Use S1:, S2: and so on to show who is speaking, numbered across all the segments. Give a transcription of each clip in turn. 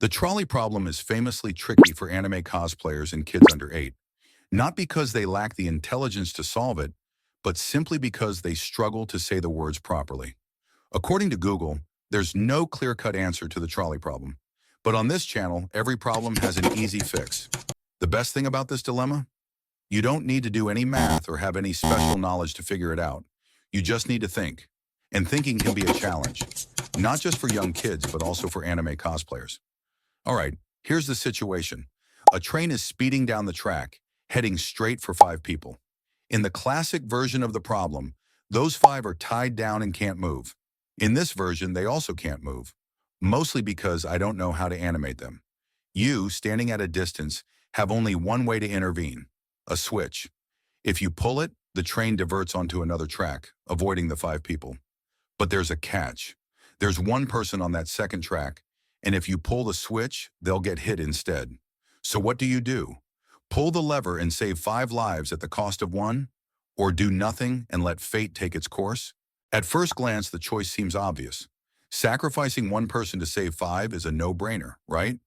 S1: The trolley problem is famously tricky for anime cosplayers and kids under 8, not because they lack the intelligence to solve it, but simply because they struggle to say the words properly. According to Google, there's no clear-cut answer to the trolley problem. But on this channel, every problem has an easy fix. The best thing about this dilemma? You don't need to do any math or have any special knowledge to figure it out. You just need to think. And thinking can be a challenge, not just for young kids, but also for anime cosplayers. All right, here's the situation. A train is speeding down the track, heading straight for 5 people. In the classic version of the problem, those 5 are tied down and can't move. In this version, they also can't move, mostly because I don't know how to animate them. You, standing at a distance, have only one way to intervene: a switch. If you pull it, the train diverts onto another track, avoiding the 5 people. But there's a catch. There's one person on that second track, and if you pull the switch, they'll get hit instead. So what do? Pull the lever and save 5 lives at the cost of 1? Or do nothing and let fate take its course? At first glance, the choice seems obvious. Sacrificing 1 person to save 5 is a no-brainer, right?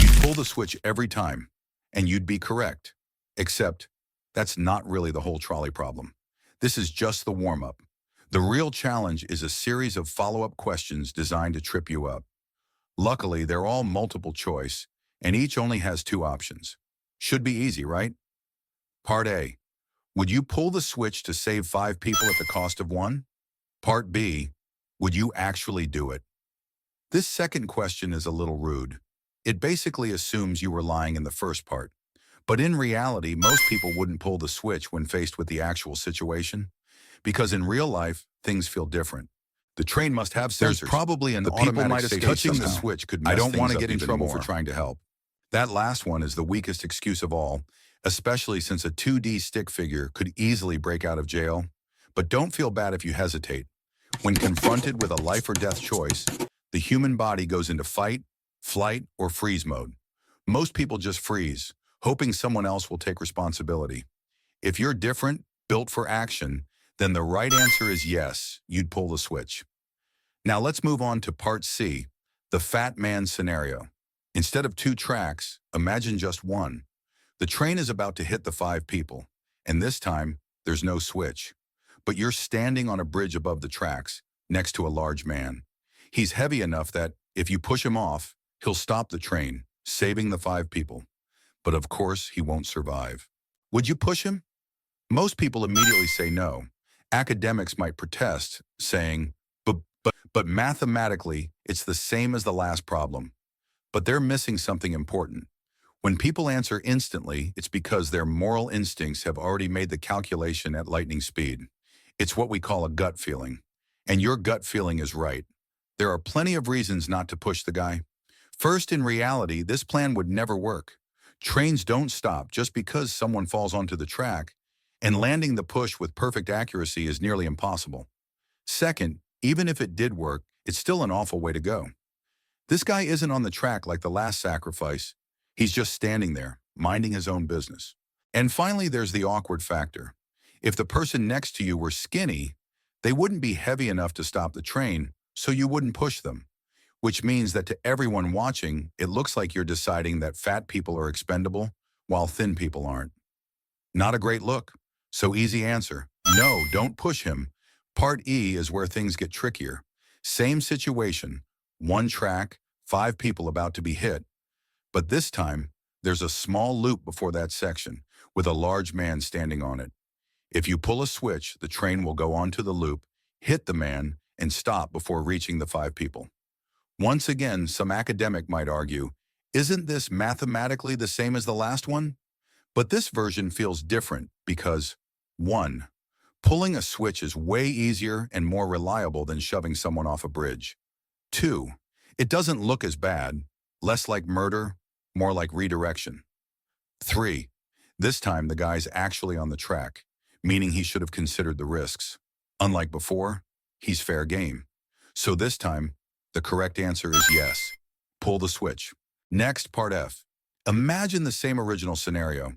S1: You'd pull the switch every time, and you'd be correct. Except, that's not really the whole trolley problem. This is just the warm-up. The real challenge is a series of follow-up questions designed to trip you up. Luckily, they're all multiple choice, and each only has 2 options. Should be easy, right? Part A. Would you pull the switch to save 5 people at the cost of 1? Part B. Would you actually do it? This second question is a little rude. It basically assumes you were lying in the first part. But in reality, most people wouldn't pull the switch when faced with the actual situation. Because in real life, things feel different. The train must have sensors. There's probably an automatic safety touching the switch could mess things up. I don't want to get in trouble for trying to help. That last one is the weakest excuse of all, especially since a 2D stick figure could easily break out of jail. But don't feel bad if you hesitate. When confronted with a life or death choice, the human body goes into fight, flight, or freeze mode. Most people just freeze, hoping someone else will take responsibility. If you're different, built for action, then the right answer is yes, you'd pull the switch. Now let's move on to part C, the fat man scenario. Instead of 2 tracks, imagine just 1. The train is about to hit the 5 people, and this time, there's no switch. But you're standing on a bridge above the tracks, next to a large man. He's heavy enough that, if you push him off, he'll stop the train, saving the 5 people. But of course, he won't survive. Would you push him? Most people immediately say no. Academics might protest, saying, but mathematically, it's the same as the last problem. But they're missing something important. When people answer instantly, it's because their moral instincts have already made the calculation at lightning speed. It's what we call a gut feeling. And your gut feeling is right. There are plenty of reasons not to push the guy. First, in reality, this plan would never work. Trains don't stop just because someone falls onto the track, and landing the push with perfect accuracy is nearly impossible. Second, even if it did work, it's still an awful way to go. This guy isn't on the track like the last sacrifice. He's just standing there, minding his own business. And finally, there's the awkward factor. If the person next to you were skinny, they wouldn't be heavy enough to stop the train, so you wouldn't push them. Which means that to everyone watching, it looks like you're deciding that fat people are expendable, while thin people aren't. Not a great look. So easy answer. No, don't push him. Part E is where things get trickier. Same situation. 1 track, 5 people about to be hit. But this time, there's a small loop before that section, with a large man standing on it. If you pull a switch, the train will go onto the loop, hit the man, and stop before reaching the 5 people. Once again, some academic might argue, isn't this mathematically the same as the last one? But this version feels different because 1. Pulling a switch is way easier and more reliable than shoving someone off a bridge. 2. It doesn't look as bad, less like murder, more like redirection. 3. This time the guy's actually on the track, meaning he should have considered the risks. Unlike before, he's fair game. So this time, the correct answer is yes. Pull the switch. Next, part F. Imagine the same original scenario.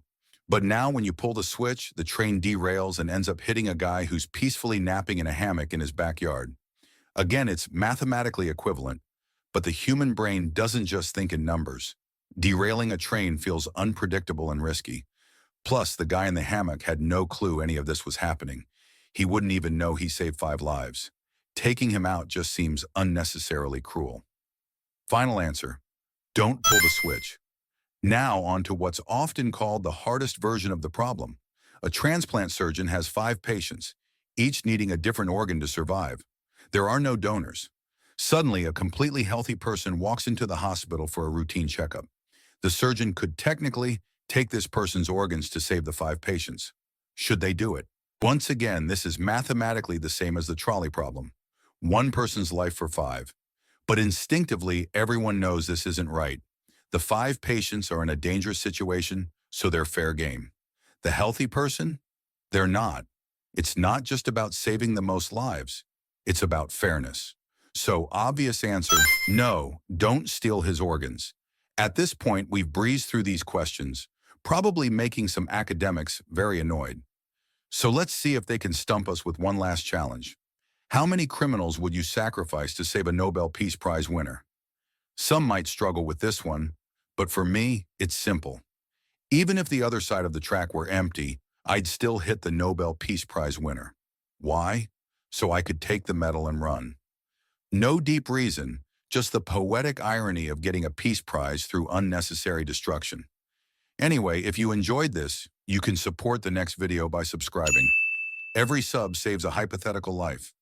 S1: But now when you pull the switch, the train derails and ends up hitting a guy who's peacefully napping in a hammock in his backyard. Again, it's mathematically equivalent, But the human brain doesn't just think in numbers. Derailing a train feels unpredictable and risky. Plus, the guy in the hammock had no clue any of this was happening. He wouldn't even know he saved 5 lives. Taking him out just seems unnecessarily cruel. Final answer: don't pull the switch. Now on to what's often called the hardest version of the problem. A transplant surgeon has 5 patients, each needing a different organ to survive. There are no donors. Suddenly, a completely healthy person walks into the hospital for a routine checkup. The surgeon could technically take this person's organs to save the 5 patients. Should they do it? Once again, this is mathematically the same as the trolley problem. One person's life for 5. But instinctively, everyone knows this isn't right. The 5 patients are in a dangerous situation, so they're fair game. The healthy person? They're not. It's not just about saving the most lives. It's about fairness. So, obvious answer: no, don't steal his organs. At this point, we've breezed through these questions, probably making some academics very annoyed. So let's see if they can stump us with one last challenge. How many criminals would you sacrifice to save a Nobel Peace Prize winner? Some might struggle with this one, but for me, it's simple. Even if the other side of the track were empty, I'd still hit the Nobel Peace Prize winner. Why? So I could take the medal and run. No deep reason, just the poetic irony of getting a peace prize through unnecessary destruction. Anyway, if you enjoyed this, you can support the next video by subscribing. Every sub saves a hypothetical life.